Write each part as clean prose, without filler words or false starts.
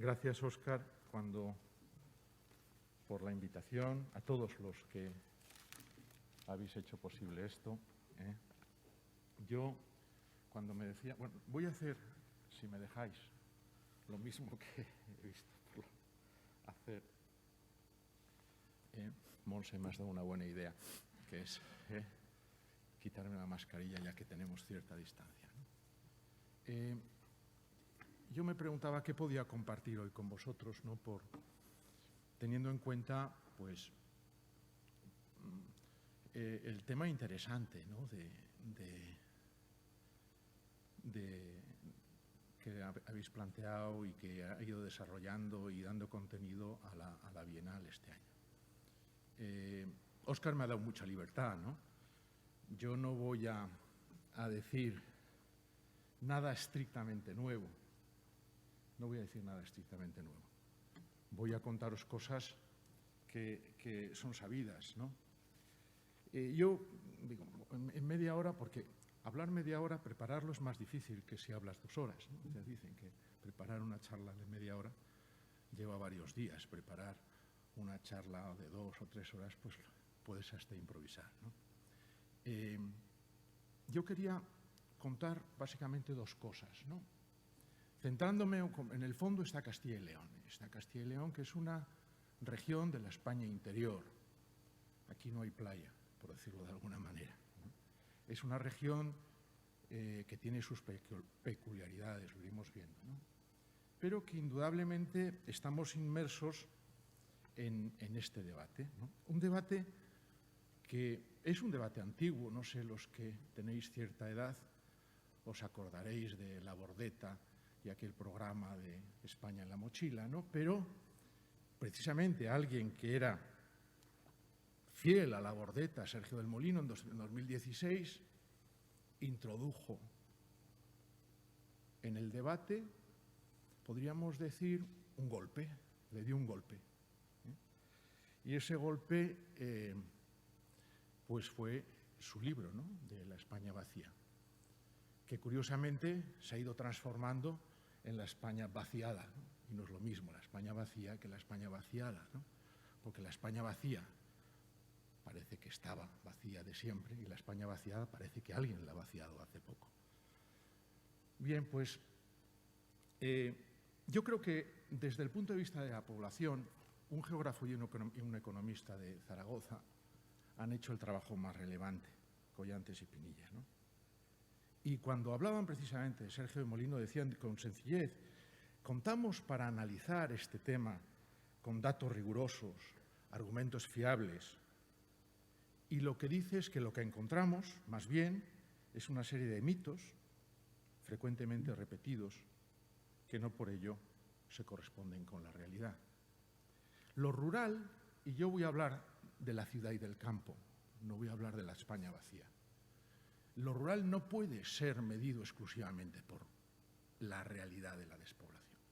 Gracias, Óscar, por la invitación, a todos los que habéis hecho posible esto. Yo, cuando me decía, bueno, voy a hacer, si me dejáis, lo mismo que he visto hacer. Monse me has dado una buena idea, que es quitarme la mascarilla ya que tenemos cierta distancia, ¿no? Yo me preguntaba qué podía compartir hoy con vosotros, ¿no? Teniendo en cuenta, pues, el tema interesante, ¿no? que habéis planteado y que ha ido desarrollando y dando contenido a la Bienal este año. Óscar me ha dado mucha libertad, ¿no? Yo no voy a decir nada estrictamente nuevo. No voy a decir nada estrictamente nuevo. Voy a contaros cosas que son sabidas, ¿no? Yo digo, en media hora, porque hablar media hora, prepararlo es más difícil que si hablas 2 horas, ¿no? Ya dicen que preparar una charla de media hora lleva varios días. Preparar una charla de 2 o 3 horas, pues puedes hasta improvisar, ¿no? Yo quería contar básicamente 2 cosas, ¿no? Centrándome en el fondo está Castilla y León. Está Castilla y León, que es una región de la España interior. Aquí no hay playa, por decirlo de alguna manera, ¿no? Es una región que tiene sus peculiaridades, lo iremos viendo, ¿no? Pero que indudablemente estamos inmersos en este debate, ¿no? Un debate que es un debate antiguo. No sé, los que tenéis cierta edad os acordaréis de La Bordeta y aquel programa de España en la mochila, ¿no? Pero precisamente alguien que era fiel a La Bordeta, Sergio del Molino, en 2016, introdujo en el debate, podríamos decir, un golpe, le dio un golpe, ¿eh? Y ese golpe, pues fue su libro, ¿no?, de La España vacía, que curiosamente se ha ido transformando en la España vaciada, ¿no? Y no es lo mismo la España vacía que la España vaciada, ¿no? Porque la España vacía parece que estaba vacía de siempre y la España vaciada parece que alguien la ha vaciado hace poco. Bien, pues yo creo que desde el punto de vista de la población, un geógrafo y un economista de Zaragoza han hecho el trabajo más relevante, Collantes y Pinilla, ¿no? Y cuando hablaban precisamente de Sergio de Molino, decían con sencillez: contamos para analizar este tema con datos rigurosos, argumentos fiables, y lo que dice es que lo que encontramos, más bien, es una serie de mitos frecuentemente repetidos que no por ello se corresponden con la realidad. Lo rural, y yo voy a hablar de la ciudad y del campo, no voy a hablar de la España vacía. Lo rural no puede ser medido exclusivamente por la realidad de la despoblación.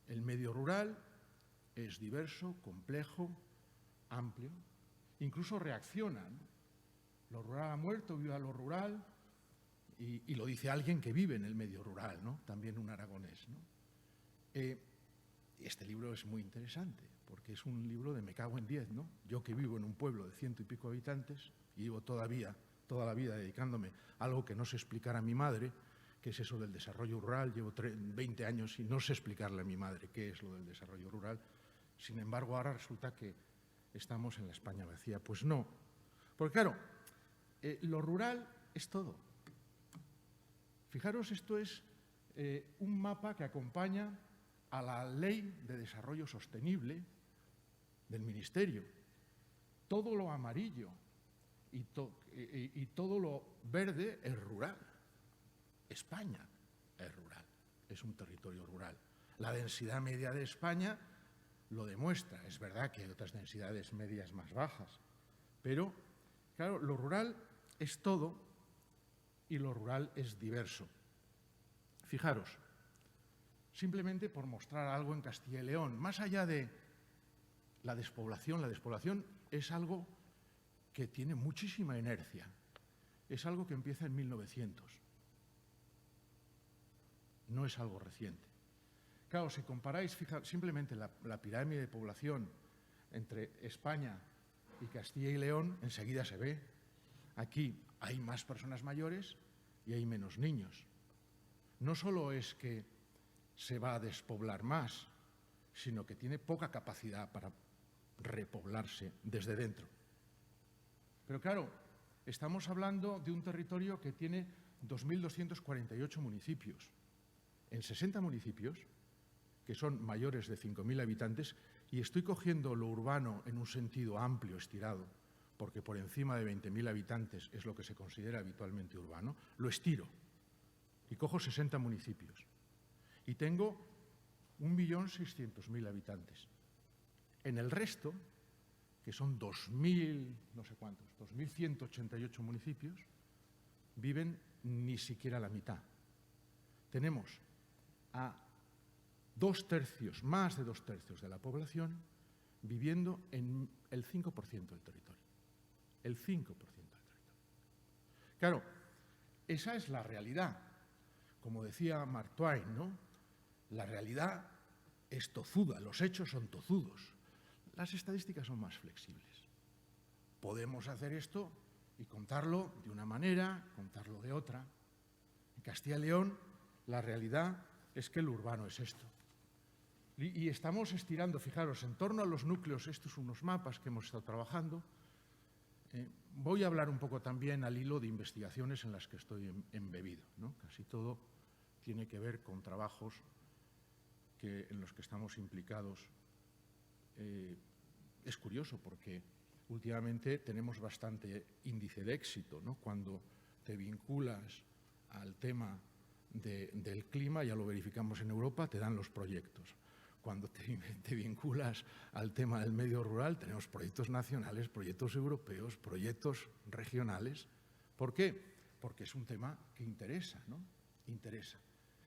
El medio rural es diverso, complejo, amplio, incluso reacciona, ¿no? Lo rural ha muerto, viva lo rural, y lo dice alguien que vive en el medio rural, ¿no? También un aragonés, ¿no? Este libro es muy interesante, porque es un libro de me cago en 10, ¿no? Yo que vivo en un pueblo de 100 y pico habitantes y llevo toda la vida dedicándome a algo que no sé explicar a mi madre, que es eso del desarrollo rural. Llevo 20 años y no sé explicarle a mi madre qué es lo del desarrollo rural. Sin embargo, ahora resulta que estamos en la España vacía. Pues no, porque claro, lo rural es todo. Fijaros, esto es un mapa que acompaña a la Ley de Desarrollo Sostenible del Ministerio. Todo lo amarillo y todo lo verde es rural. España es rural, es un territorio rural. La densidad media de España lo demuestra. Es verdad que hay otras densidades medias más bajas, pero, claro, lo rural es todo y lo rural es diverso. Fijaros, simplemente por mostrar algo en Castilla y León, más allá de la despoblación es algo que tiene muchísima inercia. Es algo que empieza en 1900. No es algo reciente. Claro, si comparáis simplemente la pirámide de población entre España y Castilla y León, enseguida se ve. Aquí hay más personas mayores y hay menos niños. No solo es que se va a despoblar más, sino que tiene poca capacidad para repoblarse desde dentro. Pero claro, estamos hablando de un territorio que tiene 2.248 municipios. En 60 municipios, que son mayores de 5.000 habitantes, y estoy cogiendo lo urbano en un sentido amplio, estirado, porque por encima de 20.000 habitantes es lo que se considera habitualmente urbano, lo estiro y cojo 60 municipios. Y tengo 1.600.000 habitantes. En el resto, que son 2.000, no sé cuántos, 2.188 municipios, viven ni siquiera la mitad. Tenemos a más de 2/3 de la población viviendo en el 5% del territorio. El 5% del territorio. Claro, esa es la realidad. Como decía Mark Twain, ¿no? La realidad es tozuda, los hechos son tozudos. Las estadísticas son más flexibles. Podemos hacer esto y contarlo de una manera, contarlo de otra. En Castilla y León, la realidad es que lo urbano es esto. Y estamos estirando, fijaros, en torno a los núcleos, estos son unos mapas que hemos estado trabajando. Voy a hablar un poco también al hilo de investigaciones en las que estoy embebido, ¿no? Casi todo tiene que ver con trabajos en los que estamos implicados. Es curioso porque últimamente tenemos bastante índice de éxito, ¿no? Cuando te vinculas al tema del clima, ya lo verificamos en Europa, te dan los proyectos. Cuando te vinculas al tema del medio rural, tenemos proyectos nacionales, proyectos europeos, proyectos regionales. ¿Por qué? Porque es un tema que interesa, ¿no? Interesa.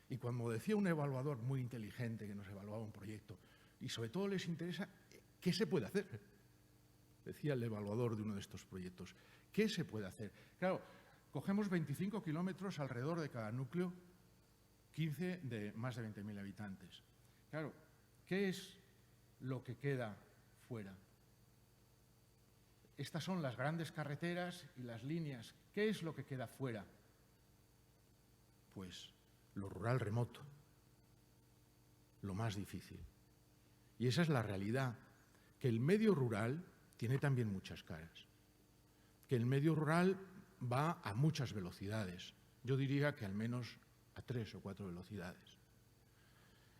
Y como decía un evaluador muy inteligente que nos evaluaba un proyecto, y sobre todo les interesa qué se puede hacer. Decía el evaluador de uno de estos proyectos, ¿qué se puede hacer? Claro, cogemos 25 kilómetros alrededor de cada núcleo, 15 de más de 20.000 habitantes. Claro, ¿qué es lo que queda fuera? Estas son las grandes carreteras y las líneas. ¿Qué es lo que queda fuera? Pues lo rural remoto, lo más difícil. Y esa es la realidad, que el medio rural tiene también muchas caras, que el medio rural va a muchas velocidades, yo diría que al menos a 3 o 4 velocidades.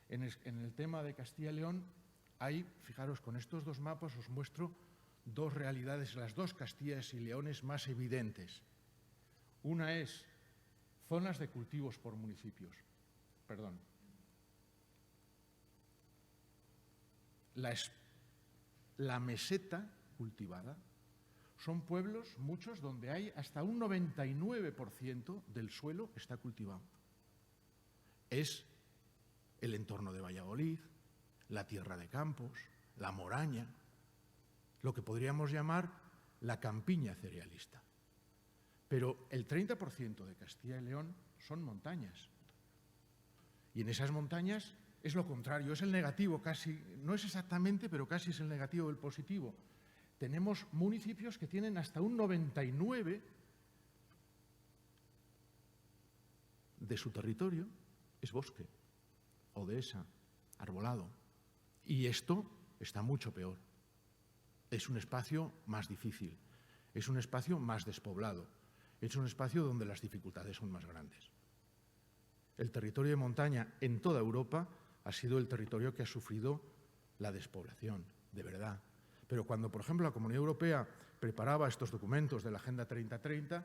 En el tema de Castilla y León, fijaros, con estos dos mapas os muestro dos realidades, las dos Castillas y Leones más evidentes. Una es zonas de cultivos por municipios. Perdón. La meseta cultivada son pueblos, muchos, donde hay hasta un 99% del suelo está cultivado. Es el entorno de Valladolid, la Tierra de Campos, la Moraña, lo que podríamos llamar la campiña cerealista. Pero el 30% de Castilla y León son montañas. Y en esas montañas es lo contrario, es el negativo casi, no es exactamente, pero casi es el negativo del positivo. Tenemos municipios que tienen hasta un 99% de su territorio es bosque o dehesa, arbolado. Y esto está mucho peor. Es un espacio más difícil, es un espacio más despoblado, es un espacio donde las dificultades son más grandes. El territorio de montaña en toda Europa ha sido el territorio que ha sufrido la despoblación, de verdad. Pero cuando, por ejemplo, la Comunidad Europea preparaba estos documentos de la Agenda 2030,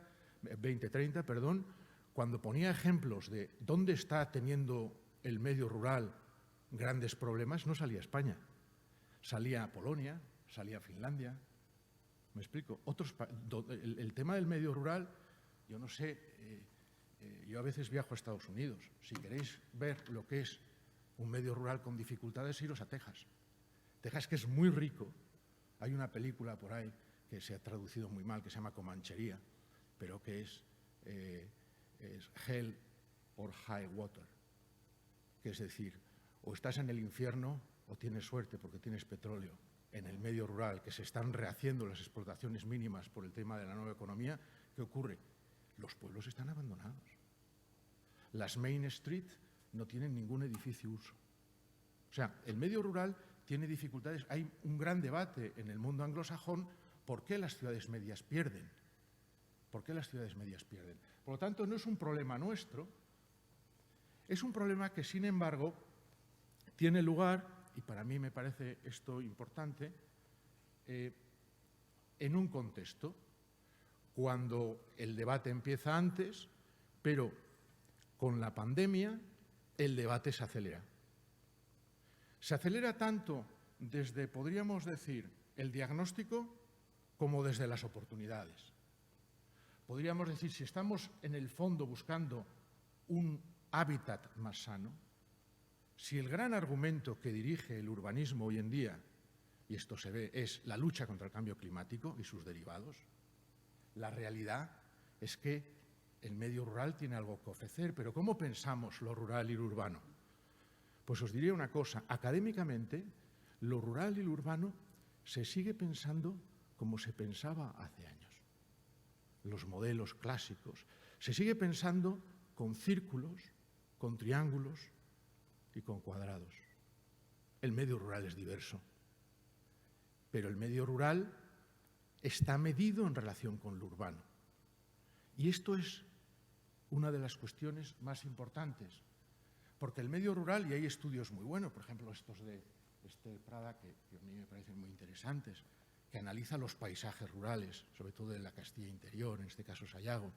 cuando ponía ejemplos de dónde está teniendo el medio rural grandes problemas, no salía España. Salía Polonia, salía Finlandia. ¿Me explico? El tema del medio rural, yo no sé, yo a veces viajo a Estados Unidos. Si queréis ver lo que es un medio rural con dificultades, iros a Texas. Texas, que es muy rico. Hay una película por ahí que se ha traducido muy mal, que se llama Comanchería, pero que es Hell or High Water, que es decir, o estás en el infierno o tienes suerte porque tienes petróleo. En el medio rural, que se están rehaciendo las explotaciones mínimas por el tema de la nueva economía, ¿qué ocurre? Los pueblos están abandonados. Las Main Street no tienen ningún edificio uso. O sea, el medio rural tiene dificultades. Hay un gran debate en el mundo anglosajón por qué las ciudades medias pierden. ¿Por qué las ciudades medias pierden? Por lo tanto, no es un problema nuestro, es un problema que, sin embargo, tiene lugar, y para mí me parece esto importante, en un contexto, cuando el debate empieza antes, pero con la pandemia el debate se acelera. Se acelera tanto desde, podríamos decir, el diagnóstico como desde las oportunidades. Podríamos decir, si estamos en el fondo buscando un hábitat más sano, si el gran argumento que dirige el urbanismo hoy en día, y esto se ve, es la lucha contra el cambio climático y sus derivados, la realidad es que el medio rural tiene algo que ofrecer, pero ¿cómo pensamos lo rural y lo urbano? Pues os diré una cosa, académicamente, lo rural y lo urbano se sigue pensando como se pensaba hace años. Los modelos clásicos. Se sigue pensando con círculos, con triángulos y con cuadrados. El medio rural es diverso, pero el medio rural está medido en relación con lo urbano. Y esto es una de las cuestiones más importantes, porque el medio rural, y hay estudios muy buenos, por ejemplo estos de Prada, que a mí me parecen muy interesantes, que analiza los paisajes rurales, sobre todo de la Castilla interior, en este caso Sayago,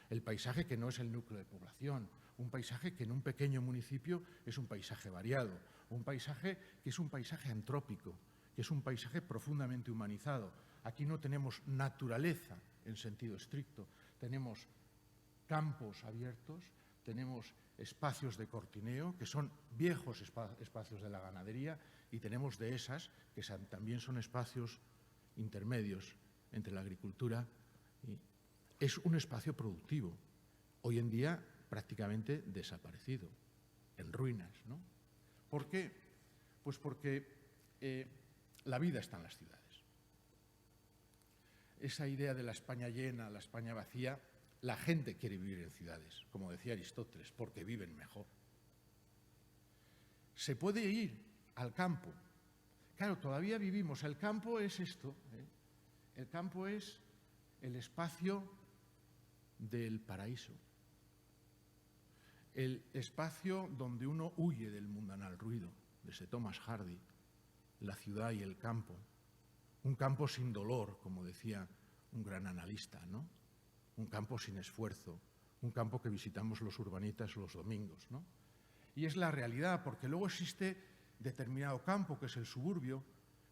el paisaje que no es el núcleo de población, un paisaje que en un pequeño municipio es un paisaje variado, un paisaje que es un paisaje antrópico, que es un paisaje profundamente humanizado. Aquí no tenemos naturaleza en sentido estricto, tenemos campos abiertos, tenemos espacios de cortineo, que son viejos espacios de la ganadería, y tenemos dehesas, que también son espacios intermedios entre la agricultura y es un espacio productivo, hoy en día prácticamente desaparecido, en ruinas, ¿no? ¿Por qué? Pues porque la vida está en las ciudades. Esa idea de la España llena, la España vacía, la gente quiere vivir en ciudades, como decía Aristóteles, porque viven mejor. Se puede ir al campo. Claro, todavía vivimos. El campo es esto, ¿eh? El campo es el espacio del paraíso. El espacio donde uno huye del mundanal ruido, desde Thomas Hardy, la ciudad y el campo. Un campo sin dolor, como decía un gran analista, ¿no? Un campo sin esfuerzo, un campo que visitamos los urbanitas los domingos, ¿no? Y es la realidad, porque luego existe determinado campo, que es el suburbio,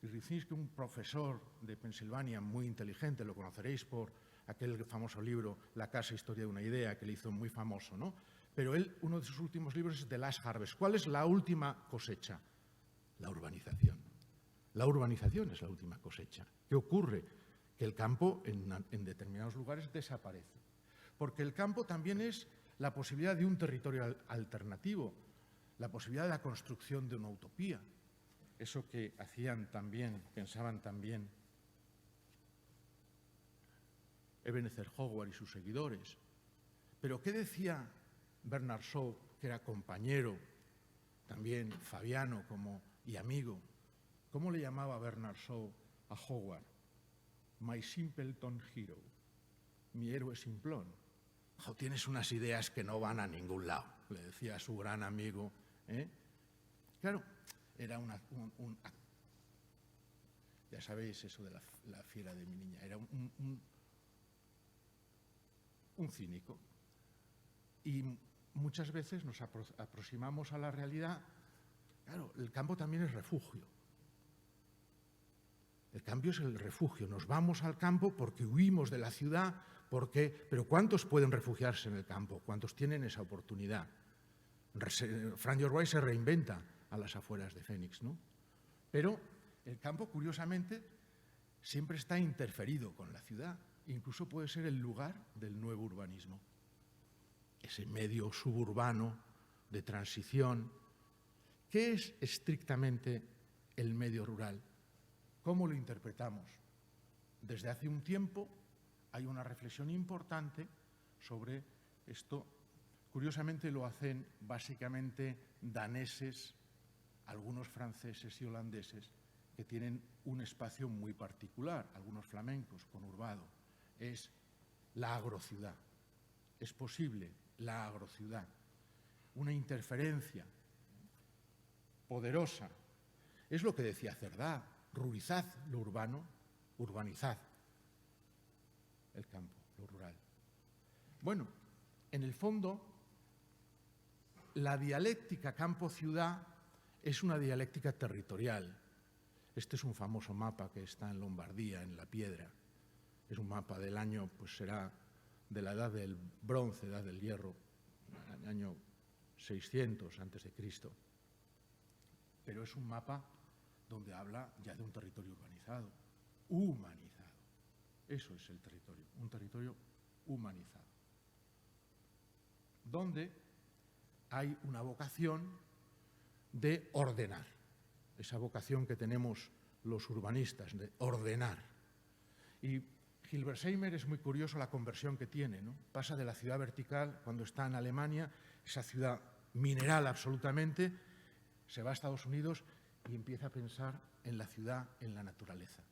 y Rifkinski, un profesor de Pensilvania muy inteligente, lo conoceréis por aquel famoso libro La casa, historia de una idea, que le hizo muy famoso, ¿no? Pero él, uno de sus últimos libros es The Last Harvest. ¿Cuál es la última cosecha? La urbanización. La urbanización es la última cosecha. ¿Qué ocurre? Que el campo en determinados lugares desaparece. Porque el campo también es la posibilidad de un territorio alternativo, la posibilidad de la construcción de una utopía. Eso que hacían también, pensaban también Ebenezer Howard y sus seguidores. Pero ¿qué decía Bernard Shaw, que era compañero, también fabiano y amigo? ¿Cómo le llamaba Bernard Shaw a Howard? My simpleton hero, mi héroe simplón. Oh, tienes unas ideas que no van a ningún lado, le decía a su gran amigo, ¿eh? Claro, era ya sabéis eso de la fiera de mi niña, era un cínico. Y muchas veces nos aproximamos a la realidad. Claro, el campo también es refugio. El cambio es el refugio. Nos vamos al campo porque huimos de la ciudad, pero ¿cuántos pueden refugiarse en el campo? ¿Cuántos tienen esa oportunidad? Frank Lloyd Wright se reinventa a las afueras de Phoenix, ¿no? Pero el campo, curiosamente, siempre está interferido con la ciudad. Incluso puede ser el lugar del nuevo urbanismo. Ese medio suburbano de transición. ¿qué es estrictamente el medio rural? ¿Cómo lo interpretamos? Desde hace un tiempo hay una reflexión importante sobre esto. Curiosamente lo hacen básicamente daneses, algunos franceses y holandeses, que tienen un espacio muy particular, algunos flamencos, conurbado. Es la agrociudad. Es posible la agrociudad, una interferencia poderosa. Es lo que decía Cerdá: rurizad lo urbano, urbanizad el campo, lo rural. Bueno, en el fondo, la dialéctica campo-ciudad es una dialéctica territorial. Este es un famoso mapa que está en Lombardía, en La Piedra. Es un mapa del año, pues será de la edad del bronce, edad del hierro, año 600 a.C. Pero es un mapa donde habla ya de un territorio urbanizado, humanizado. Eso es el territorio, un territorio humanizado, donde hay una vocación de ordenar, esa vocación que tenemos los urbanistas, de ordenar. Y Hilbersheimer es muy curioso la conversión que tiene, ¿no? Pasa de la ciudad vertical, cuando está en Alemania, esa ciudad mineral absolutamente, se va a Estados Unidos y empieza a pensar en la ciudad, en la naturaleza.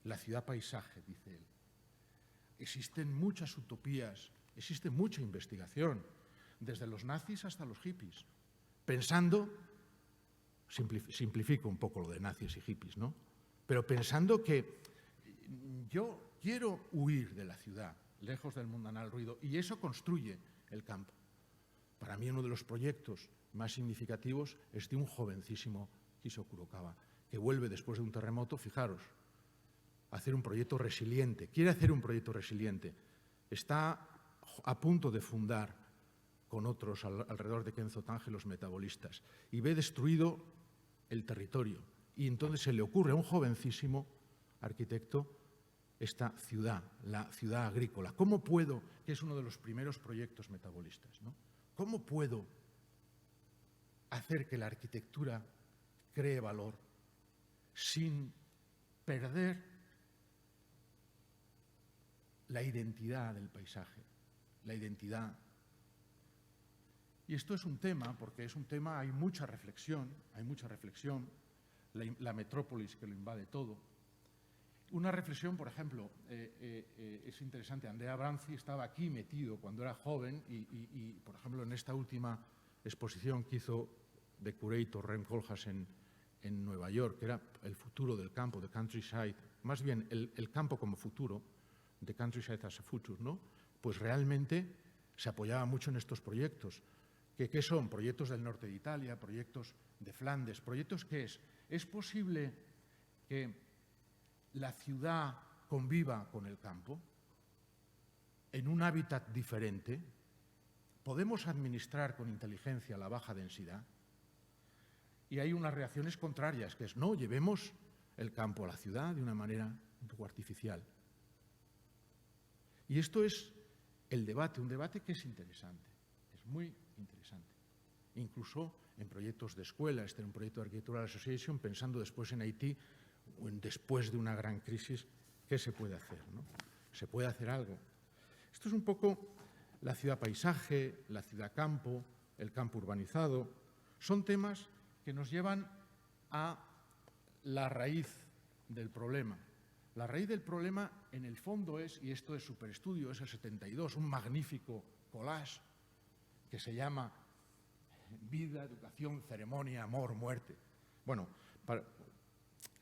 La ciudad paisaje, dice él. Existen muchas utopías, existe mucha investigación, desde los nazis hasta los hippies, pensando, simplifico un poco lo de nazis y hippies, ¿no? Pero pensando que yo quiero huir de la ciudad, lejos del mundanal ruido, y eso construye el campo. Para mí uno de los proyectos más significativos es de un jovencísimo Kiso Kurokawa, que vuelve después de un terremoto, fijaros, a hacer un proyecto resiliente, quiere hacer un proyecto resiliente. Está a punto de fundar con otros alrededor de Kenzo Tange los metabolistas y ve destruido el territorio. Y entonces se le ocurre a un jovencísimo arquitecto esta ciudad, la ciudad agrícola. ¿Cómo puedo, que es uno de los primeros proyectos metabolistas, ¿no? ¿Cómo puedo hacer que la arquitectura cree valor sin perder la identidad del paisaje, la identidad? Y esto es un tema, porque es un tema, hay mucha reflexión, la metrópolis que lo invade todo. Una reflexión, por ejemplo, es interesante, Andrea Branzi estaba aquí metido cuando era joven y por ejemplo, en esta última exposición que hizo de curator Rem Koolhaas en Nueva York, que era el futuro del campo, de countryside, más bien el campo como futuro, de countryside as a future, ¿no? Pues realmente se apoyaba mucho en estos proyectos. ¿Qué son? Proyectos del norte de Italia, proyectos de Flandes, proyectos que es posible que la ciudad conviva con el campo en un hábitat diferente. Podemos administrar con inteligencia la baja densidad. Y hay unas reacciones contrarias, que es no, llevemos el campo a la ciudad de una manera un poco artificial. Y esto es el debate, un debate que es interesante, es muy interesante. Incluso en proyectos de escuela, en un proyecto de Architectural Association, pensando después en Haití, después de una gran crisis, ¿qué se puede hacer, ¿no? ¿Se puede hacer algo? Esto es un poco la ciudad paisaje, la ciudad campo, el campo urbanizado. Son temas que nos llevan a la raíz del problema. La raíz del problema, en el fondo, es, y esto es superestudio, es el 72, un magnífico collage que se llama Vida, Educación, Ceremonia, Amor, Muerte. Bueno,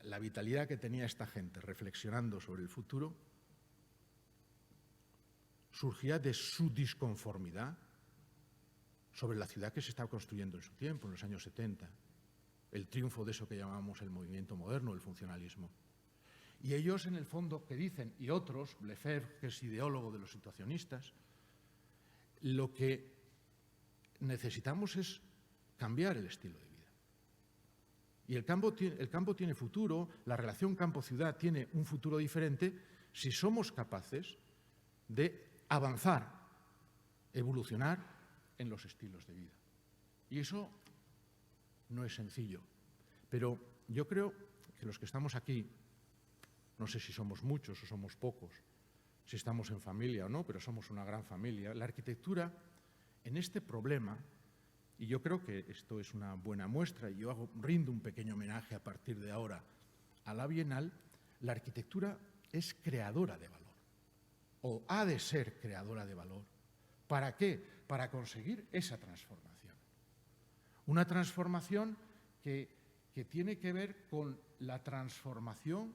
la vitalidad que tenía esta gente reflexionando sobre el futuro surgía de su disconformidad sobre la ciudad que se estaba construyendo en su tiempo, en los años 70, el triunfo de eso que llamamos el movimiento moderno, el funcionalismo. Y ellos, en el fondo, que dicen, y otros, Lefebvre, que es ideólogo de los situacionistas, lo que necesitamos es cambiar el estilo de vida. Y el campo tiene futuro, la relación campo-ciudad tiene un futuro diferente si somos capaces de avanzar, evolucionar en los estilos de vida. Y eso no es sencillo. Pero yo creo que los que estamos aquí, no sé si somos muchos o somos pocos, si estamos en familia o no, pero somos una gran familia, la arquitectura en este problema, y yo creo que esto es una buena muestra, y yo rindo un pequeño homenaje a partir de ahora a la Bienal, la arquitectura es creadora de valor, o ha de ser creadora de valor. ¿Para qué? Para conseguir esa transformación. Una transformación que tiene que ver con la transformación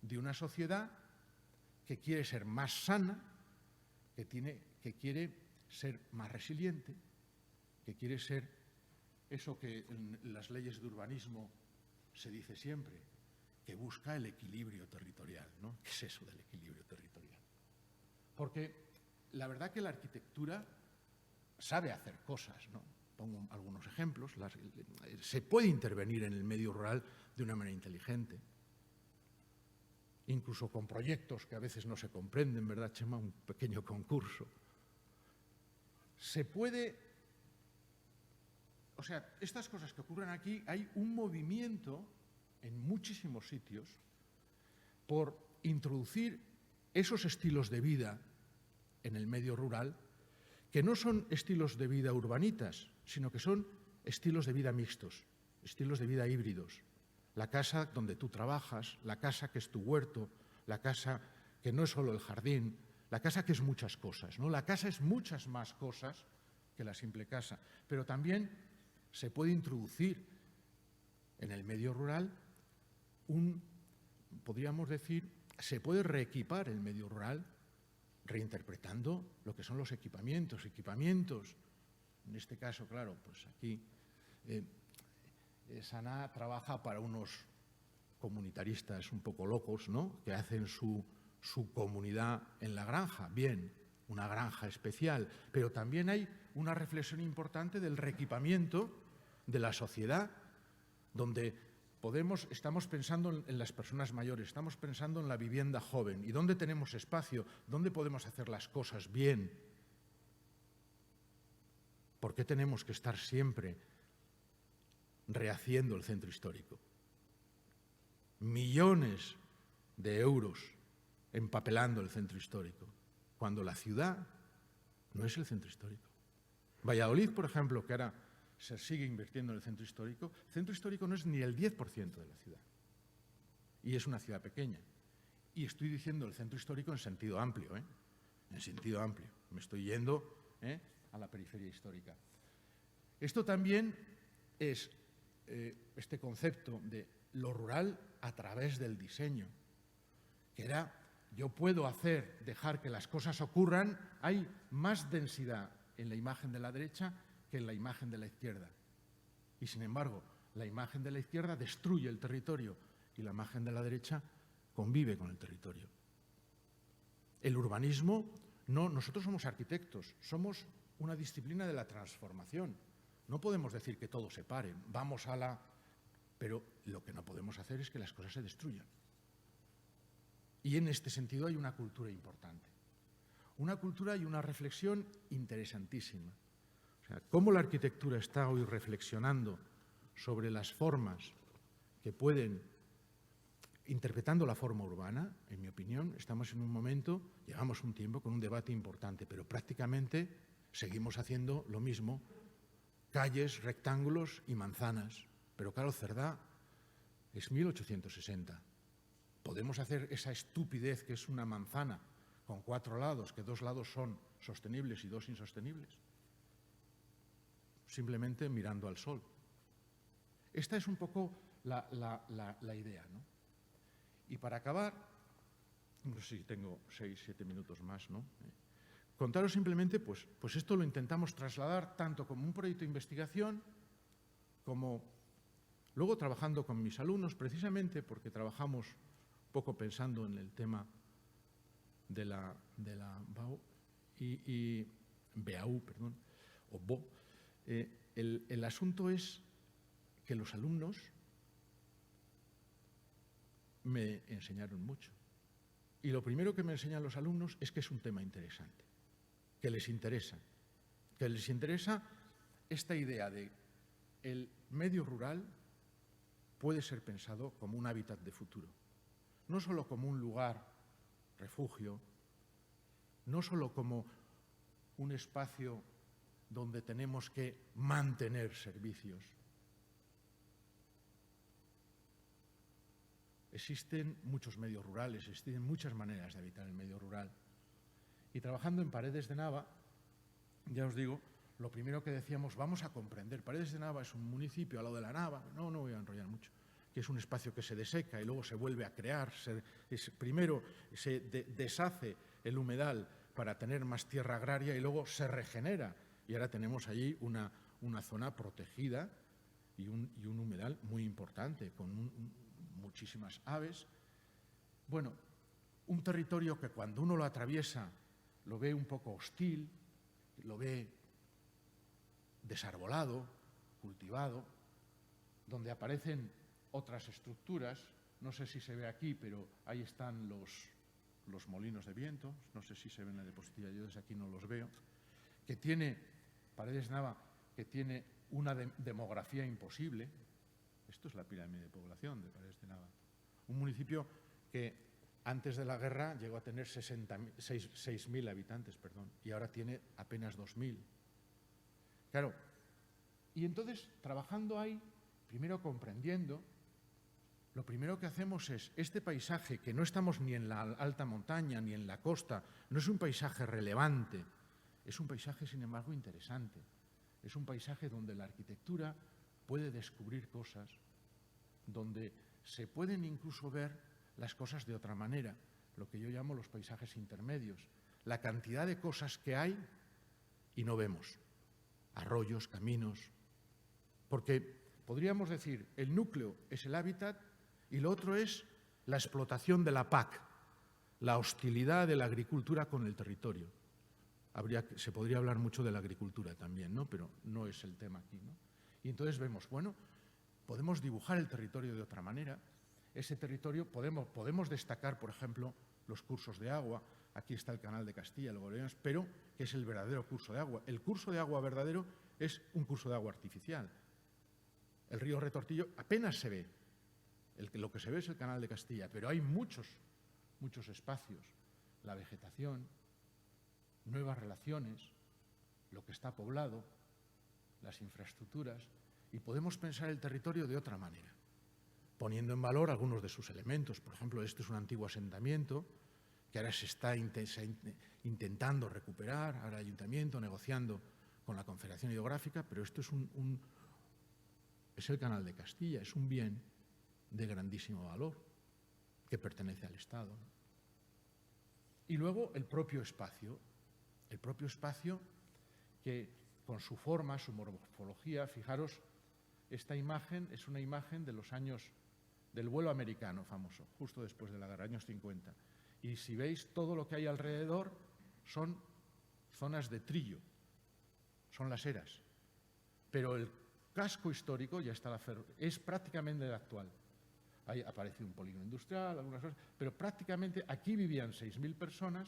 de una sociedad que quiere ser más sana, que quiere ser más resiliente, que quiere ser eso que en las leyes de urbanismo se dice siempre, que busca el equilibrio territorial, ¿no? ¿Qué es eso del equilibrio territorial? Porque la verdad que la arquitectura sabe hacer cosas, ¿no? Pongo algunos ejemplos. Se puede intervenir en el medio rural de una manera inteligente, incluso con proyectos que a veces no se comprenden, ¿verdad, Chema? Un pequeño concurso. Se puede... O sea, estas cosas que ocurren aquí, hay un movimiento en muchísimos sitios por introducir esos estilos de vida en el medio rural, que no son estilos de vida urbanitas, sino que son estilos de vida mixtos, estilos de vida híbridos. La casa donde tú trabajas, la casa que es tu huerto, la casa que no es solo el jardín, la casa que es muchas cosas, ¿no? La casa es muchas más cosas que la simple casa, pero también se puede introducir en el medio rural podríamos decir, se puede reequipar el medio rural reinterpretando lo que son los equipamientos. En este caso, claro, pues aquí Sana trabaja para unos comunitaristas un poco locos, ¿no?, que hacen su comunidad en la granja. Bien, una granja especial, pero también hay una reflexión importante del reequipamiento de la sociedad, donde estamos pensando en las personas mayores, estamos pensando en la vivienda joven, y dónde tenemos espacio, dónde podemos hacer las cosas bien. ¿Por qué tenemos que estar siempre rehaciendo el centro histórico? Millones de euros empapelando el centro histórico, cuando la ciudad no es el centro histórico. Valladolid, por ejemplo, que ahora se sigue invirtiendo en el centro histórico no es ni el 10% de la ciudad. Y es una ciudad pequeña. Y estoy diciendo el centro histórico en sentido amplio, ¿eh? En sentido amplio. Me estoy yendo a la periferia histórica. Esto también es este concepto de lo rural a través del diseño, que era, yo puedo dejar que las cosas ocurran. Hay más densidad en la imagen de la derecha que en la imagen de la izquierda. Y sin embargo, la imagen de la izquierda destruye el territorio y la imagen de la derecha convive con el territorio. El urbanismo, no, nosotros somos arquitectos, somos una disciplina de la transformación. No podemos decir que todo se pare, pero lo que no podemos hacer es que las cosas se destruyan. Y en este sentido hay una cultura importante. Una cultura y una reflexión interesantísima. O sea, cómo la arquitectura está hoy reflexionando sobre las formas que pueden, interpretando la forma urbana, en mi opinión, estamos en un momento, llevamos un tiempo con un debate importante, pero prácticamente seguimos haciendo lo mismo, calles, rectángulos y manzanas. Pero claro, Cerdá es 1860. ¿Podemos hacer esa estupidez que es una manzana con 4 lados, que 2 lados son sostenibles y 2 insostenibles? Simplemente mirando al sol. Esta es un poco la idea, ¿no? Y para acabar, no sé si tengo 6, 7 minutos más, ¿no? Contaros simplemente, pues esto lo intentamos trasladar tanto como un proyecto de investigación, como luego trabajando con mis alumnos, precisamente porque trabajamos un poco pensando en el tema de la BAU y BAU, perdón, o BO. El asunto es que los alumnos me enseñaron mucho. Y lo primero que me enseñan los alumnos es que es un tema interesante, que les interesa esta idea de medio rural puede ser pensado como un hábitat de futuro, no solo como un lugar, refugio, no solo como un espacio donde tenemos que mantener servicios. Existen muchos medios rurales, existen muchas maneras de habitar el medio rural. Y trabajando en Paredes de Nava, ya os digo, lo primero que decíamos, vamos a comprender. Paredes de Nava es un municipio al lado de la Nava, no voy a enrollar mucho, que es un espacio que se deseca y luego se vuelve a crear. Primero se deshace el humedal para tener más tierra agraria y luego se regenera. Y ahora tenemos allí una zona protegida y un humedal muy importante, con muchísimas aves. Bueno, un territorio que cuando uno lo atraviesa lo ve un poco hostil, lo ve desarbolado, cultivado, donde aparecen otras estructuras. No sé si se ve aquí, pero ahí están los molinos de viento. No sé si se ven en la diapositiva, yo desde aquí no los veo. Que tiene, Paredes de Nava, que tiene una demografía imposible. Esto es la pirámide de población de Paredes de Nava. Un municipio que antes de la guerra llegó a tener 6.000 habitantes, y ahora tiene apenas 2.000. Claro, y entonces, trabajando ahí, primero comprendiendo, lo primero que hacemos es, este paisaje, que no estamos ni en la alta montaña ni en la costa, no es un paisaje relevante, es un paisaje, sin embargo, interesante. Es un paisaje donde la arquitectura puede descubrir cosas, donde se pueden incluso ver las cosas de otra manera, lo que yo llamo los paisajes intermedios, la cantidad de cosas que hay y no vemos, arroyos, caminos, porque podríamos decir, el núcleo es el hábitat y lo otro es la explotación de la PAC, la hostilidad de la agricultura con el territorio. Se podría hablar mucho de la agricultura también, ¿no? Pero no es el tema aquí, ¿no? Y entonces vemos, bueno, podemos dibujar el territorio de otra manera. Ese territorio podemos destacar, por ejemplo, los cursos de agua. Aquí está el Canal de Castilla, lo veremos, pero que es el verdadero curso de agua. El curso de agua verdadero es un curso de agua artificial. El río Retortillo apenas se ve. Lo que se ve es el Canal de Castilla, pero hay muchos espacios. La vegetación, nuevas relaciones, lo que está poblado, las infraestructuras, y podemos pensar el territorio de otra manera, poniendo en valor algunos de sus elementos. Por ejemplo, este es un antiguo asentamiento que ahora se está intentando recuperar, ahora el ayuntamiento negociando con la Confederación Hidrográfica, pero esto es el Canal de Castilla, es un bien de grandísimo valor que pertenece al Estado. Y luego el propio espacio que con su forma, su morfología, fijaros, esta imagen es una imagen de los años del vuelo americano famoso, justo después de la guerra, años 50. Y si veis, todo lo que hay alrededor son zonas de trillo, son las eras. Pero el casco histórico ya está es prácticamente el actual. Ahí aparece un polígono industrial, algunas cosas, pero prácticamente aquí vivían 6.000 personas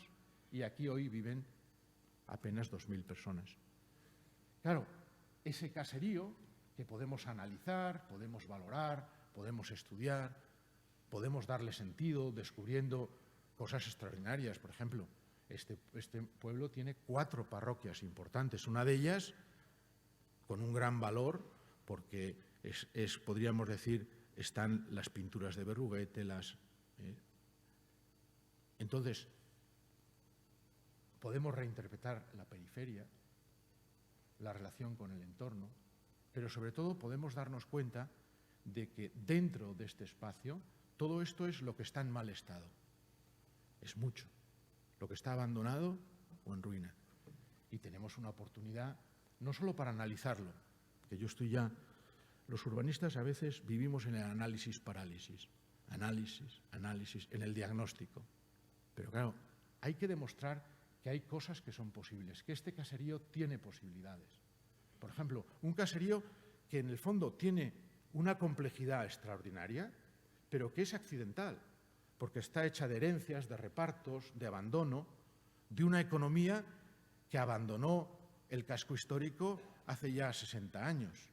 y aquí hoy viven apenas 2.000 personas. Claro, ese caserío que podemos analizar, podemos valorar, podemos estudiar, podemos darle sentido, descubriendo cosas extraordinarias. Por ejemplo, este pueblo tiene 4 parroquias importantes, una de ellas con un gran valor, porque podríamos decir, están las pinturas de Berruguete, Entonces, podemos reinterpretar la periferia, la relación con el entorno, pero sobre todo podemos darnos cuenta de que dentro de este espacio todo esto es lo que está en mal estado. Es mucho, lo que está abandonado o en ruina. Y tenemos una oportunidad no solo para analizarlo, que yo estoy ya... Los urbanistas a veces vivimos en el análisis parálisis, análisis, en el diagnóstico. Pero claro, hay que demostrar que hay cosas que son posibles, que este caserío tiene posibilidades. Por ejemplo, un caserío que en el fondo tiene una complejidad extraordinaria, pero que es accidental, porque está hecha de herencias, de repartos, de abandono, de una economía que abandonó el casco histórico hace ya 60 años.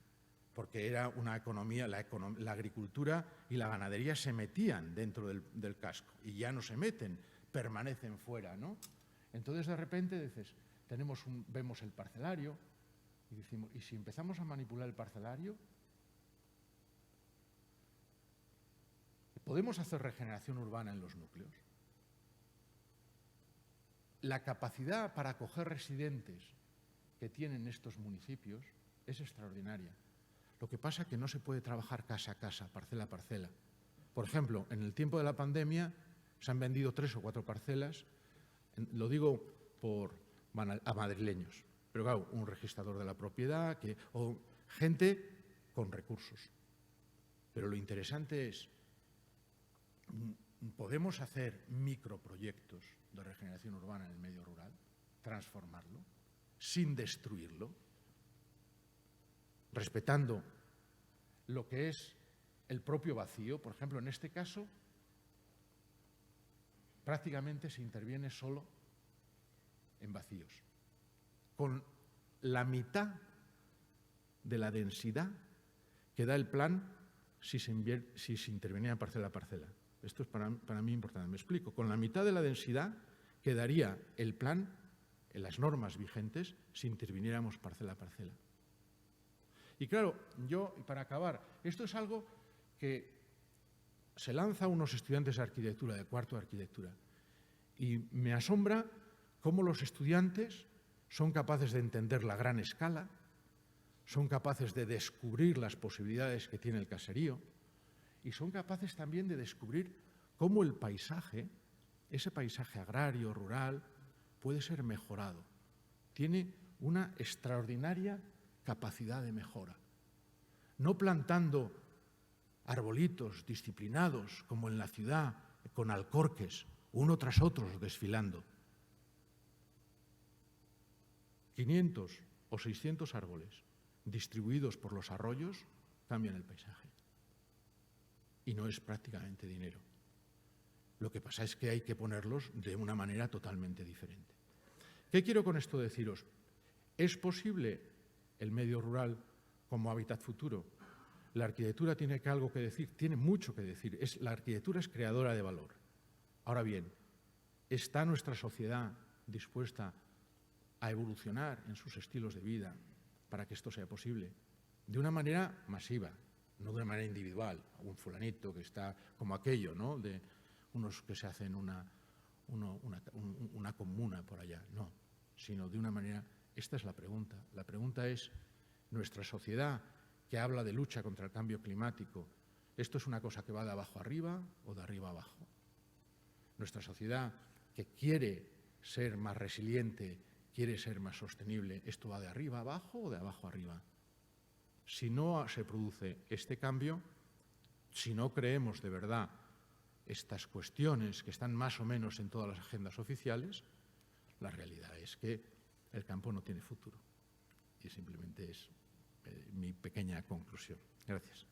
porque era una economía, la agricultura y la ganadería se metían dentro del casco y ya no se meten, permanecen fuera, ¿no? Entonces, de repente, dices, vemos el parcelario y decimos, ¿y si empezamos a manipular el parcelario? ¿Podemos hacer regeneración urbana en los núcleos? La capacidad para acoger residentes que tienen estos municipios es extraordinaria. Lo que pasa es que no se puede trabajar casa a casa, parcela a parcela. Por ejemplo, en el tiempo de la pandemia se han vendido 3 o 4 parcelas, lo digo a madrileños, pero claro, un registrador de la propiedad o gente con recursos. Pero lo interesante es, ¿podemos hacer microproyectos de regeneración urbana en el medio rural? Transformarlo, sin destruirlo, respetando lo que es el propio vacío. Por ejemplo, en este caso, prácticamente se interviene solo en vacíos, con la mitad de la densidad que da el plan si se intervenía parcela a parcela. Esto es para mí importante. Me explico. Con la mitad de la densidad que daría el plan en las normas vigentes si interviniéramos parcela a parcela. Y claro, y para acabar, esto es algo que se lanza a unos estudiantes de arquitectura, de cuarto de arquitectura, y me asombra cómo los estudiantes son capaces de entender la gran escala, son capaces de descubrir las posibilidades que tiene el caserío y son capaces también de descubrir cómo el paisaje, ese paisaje agrario, rural, puede ser mejorado. Tiene una extraordinaria capacidad de mejora. No plantando arbolitos disciplinados como en la ciudad, con alcorques, uno tras otro desfilando. 500 o 600 árboles distribuidos por los arroyos cambian el paisaje. Y no es prácticamente dinero. Lo que pasa es que hay que ponerlos de una manera totalmente diferente. ¿Qué quiero con esto deciros? ¿Es posible el medio rural como hábitat futuro? La arquitectura tiene algo que decir, tiene mucho que decir. La arquitectura es creadora de valor. Ahora bien, ¿está nuestra sociedad dispuesta a evolucionar en sus estilos de vida para que esto sea posible? De una manera masiva, no de una manera individual. Un fulanito que está como aquello, ¿no?, de unos que se hacen una comuna por allá. No, sino de una manera... Esta es la pregunta. La pregunta es, ¿nuestra sociedad que habla de lucha contra el cambio climático, esto es una cosa que va de abajo arriba o de arriba abajo? Nuestra sociedad que quiere ser más resiliente, quiere ser más sostenible, ¿esto va de arriba abajo o de abajo arriba? Si no se produce este cambio, si no creemos de verdad estas cuestiones que están más o menos en todas las agendas oficiales, la realidad es que el campo no tiene futuro. Y simplemente es mi pequeña conclusión. Gracias.